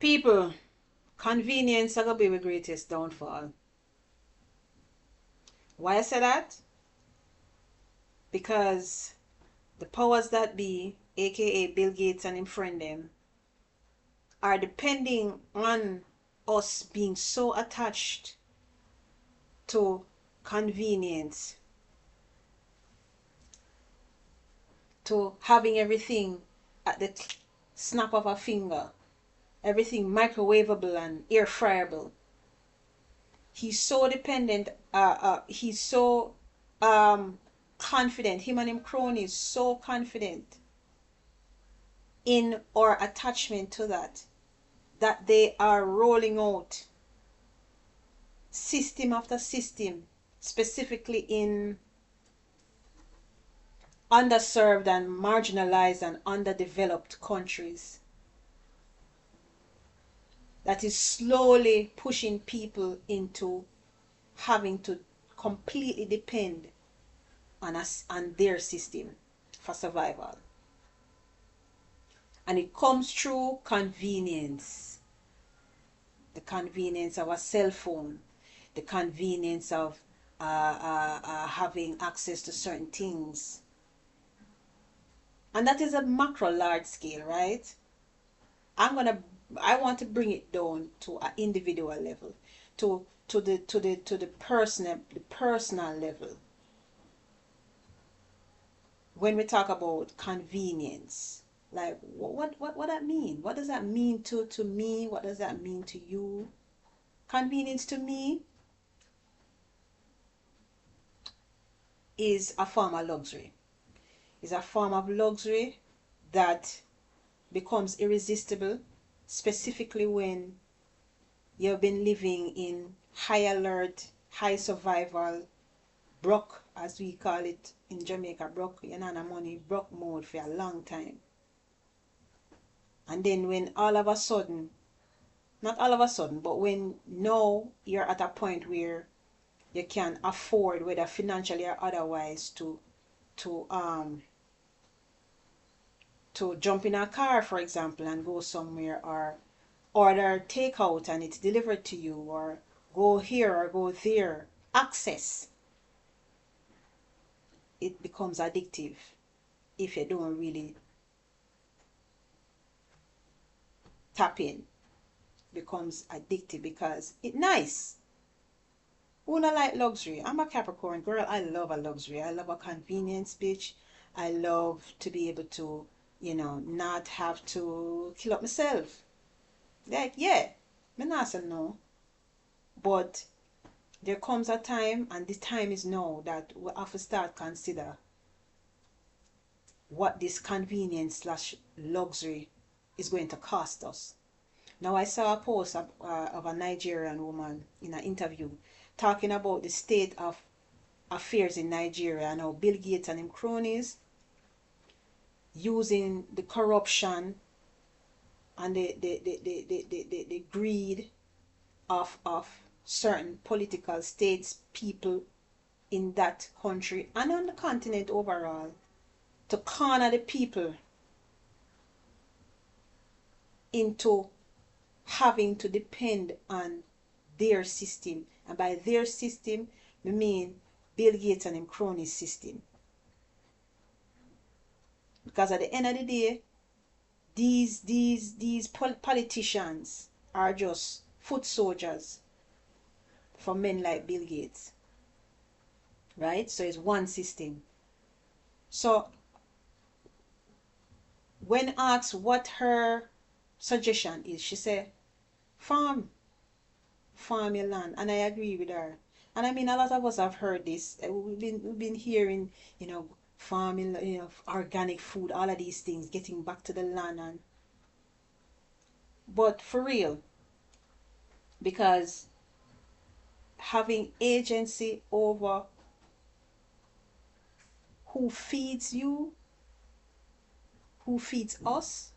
People, convenience is going to be the greatest downfall. Why I say that? Because the powers that be, aka Bill Gates and him friend them, are depending on us being so attached to convenience, to having everything at the snap of a finger, everything microwavable and air fryable. He's so dependent, he's so confident, him and him crony is so confident in our attachment to that they are rolling out system after system, specifically in underserved and marginalized and underdeveloped countries, that is slowly pushing people into having to completely depend on us and their system for survival. And it comes through convenience. The convenience of a cell phone, the convenience of having access to certain things. And that is a macro large scale, right? I want to bring it down to an individual level, to the personal level. When we talk about convenience, like what that mean? What does that mean to me? What does that mean to you? Convenience to me is a form of luxury. It's a form of luxury that becomes irresistible, specifically when you've been living in high alert, high survival, broke, as we call it in Jamaica, broke, you know, money, broke mode for a long time. And then when all of a sudden, not all of a sudden, but when now you're at a point where you can afford, whether financially or otherwise, to jump in a car, for example, and go somewhere, or order takeout and it's delivered to you, or go here or go there, access, it becomes addictive if you don't really tap in. Becomes addictive because it's nice. Who not like luxury? I'm a Capricorn girl. I love a luxury. I love a convenience, bitch. I love to be able to, you know, not have to kill up myself. Like, yeah, me not say no. But there comes a time, and the time is now, that we have to start consider what this convenience slash luxury is going to cost us. Now, I saw a post of a Nigerian woman in an interview talking about the state of affairs in Nigeria and how Bill Gates and him cronies using the corruption and the greed of certain political states, people in that country and on the continent overall, to corner the people into having to depend on their system. And by their system, I mean Bill Gates and him cronies system. Because at the end of the day, these politicians are just foot soldiers for men like Bill Gates. Right? So it's one system. So when asked what her suggestion is, she said, farm your land. And I agree with her. And I mean, a lot of us have heard this. We've been hearing, you know, farming, you know, organic food, all of these things, getting back to the land. And but for real, because having agency over who feeds you, who feeds us,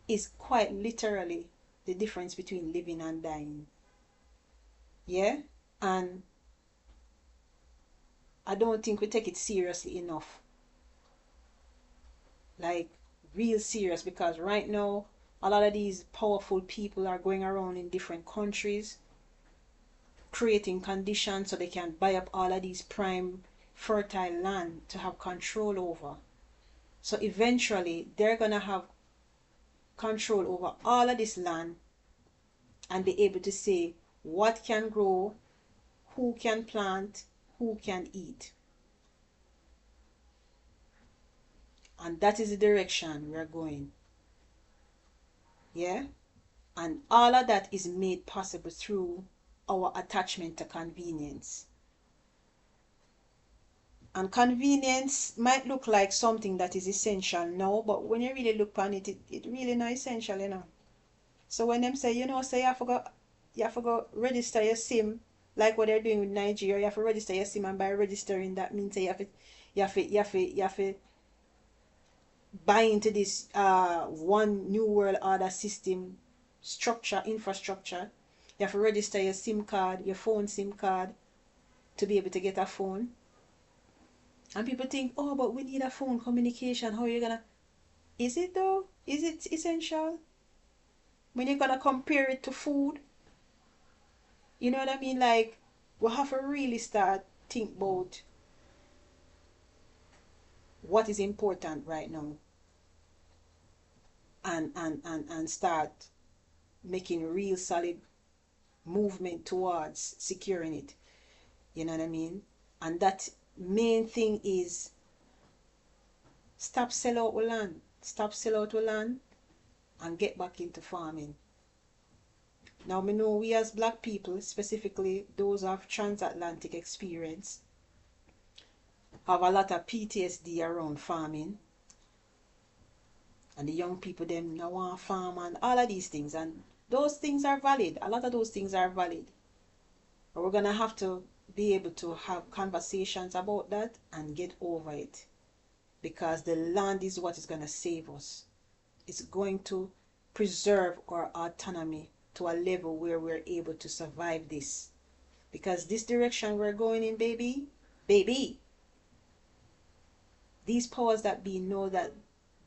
is quite literally the difference between living and dying. Yeah? And I don't think we take it seriously enough. Like, real serious, because right now A lot of these powerful people are going around in different countries creating conditions so they can buy up all of these prime fertile land to have control over. So eventually they're gonna have control over all of this land and be able to say what can grow, who can plant, who can eat. And that is the direction we're going. Yeah? And all of that is made possible through our attachment to convenience. And convenience might look like something that is essential now, but when you really look on it, it really not essential, you know. So when them say, say you have to go register your SIM, like what they're doing with Nigeria, you have to register your SIM, and by registering that means you have to buy into this one new world order system structure, infrastructure. You have to register your SIM card, your phone SIM card, to be able to get a phone. And people think, oh, but we need a phone communication. How are you gonna? Is it though? Is it essential? When you're gonna compare it to food, you know what I mean? Like, we have to really start think about what is important right now, and start making real solid movement towards securing it. You know what I mean? And that main thing is stop sell out the land. Stop sell out the land and get back into farming. Now, we know we as black people, specifically those of transatlantic experience, have a lot of PTSD around farming. And the young people, them now want farm and all of these things. And those things are valid. A lot of those things are valid. But we're going to have to be able to have conversations about that and get over it. Because the land is what is going to save us. It's going to preserve our autonomy to a level where we're able to survive this. Because this direction we're going in, baby, these powers that be know that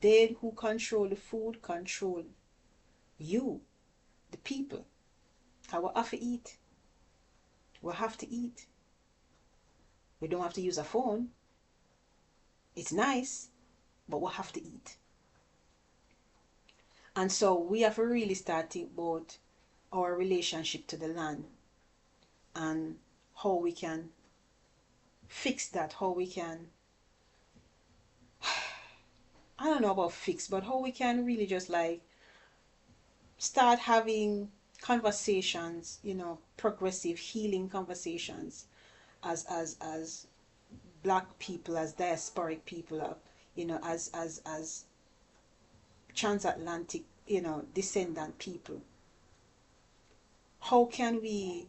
they who control the food control you, the people. How we have to eat. We have to eat. We don't have to use a phone. It's nice, but we have to eat. And so we have to really start thinking about our relationship to the land and how we can fix that, how we can, I don't know about fix, but how we can really just like start having conversations, progressive healing conversations as black people, as diasporic people, as transatlantic, descendant people. How can we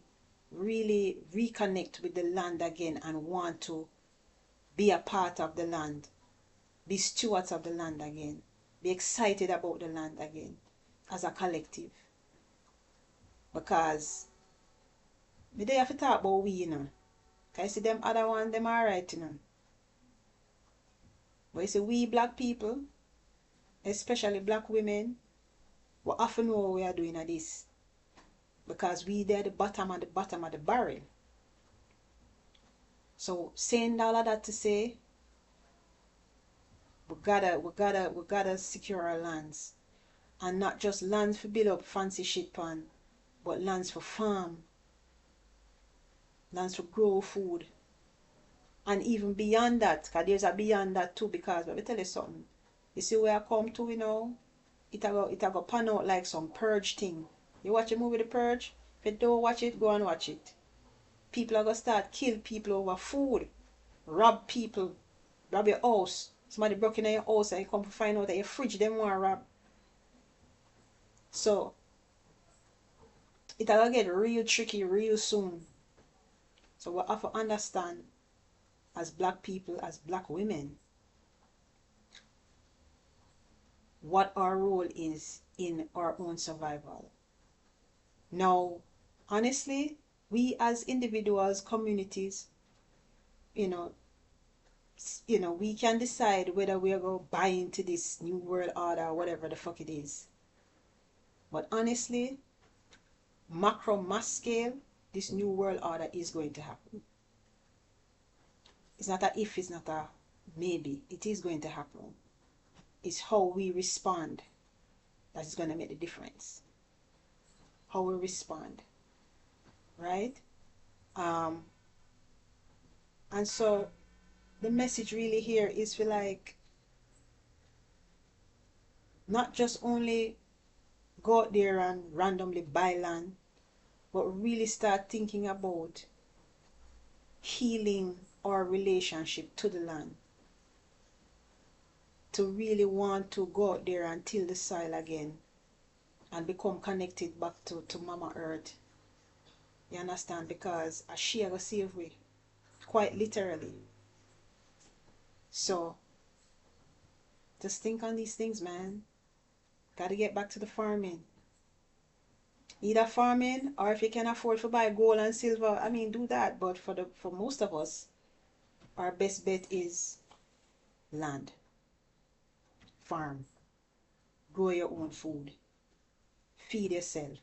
really reconnect with the land again and want to be a part of the land, be stewards of the land again, be excited about the land again as a collective? Because we don't have to talk about we, Because I see them other one, them alright, But you see, we black people, especially black women, we often know what we are doing at this. Because we there the bottom of the barrel. So saying all of that to say, we gotta secure our lands. And not just lands for build up fancy shit pan, but lands for farm, lands for grow food. And even beyond that, because there's a beyond that too, because let me tell you something. You see where I come to, it a go pan out like some purge thing. You watch the movie The Purge? If you don't watch it, go and watch it. People are going to start kill people over food. Rob people. Rob your house. Somebody broke into your house and you come to find out that your fridge them want to rob. So, it'll get real tricky real soon. So we have to understand, as black people, as black women, what our role is in our own survival. Now, honestly, we as individuals, communities, we can decide whether we're going to buy into this new world order or whatever the fuck it is. But honestly, macro mass scale, this new world order is going to happen. It's not a if, it's not a maybe. It is going to happen. It's how we respond that is going to make the difference. How we respond, right? And so the message really here is for like, not just only go out there and randomly buy land, but really start thinking about healing our relationship to the land. To really want to go out there and till the soil again and become connected back to Mama Earth. You understand? Because she will save we, quite literally. So just think on these things, man. Gotta get back to the farming. Either farming, or if you can afford to buy gold and silver, I mean, do that. But for most of us, our best bet is land, farm, grow your own food, feed yourself,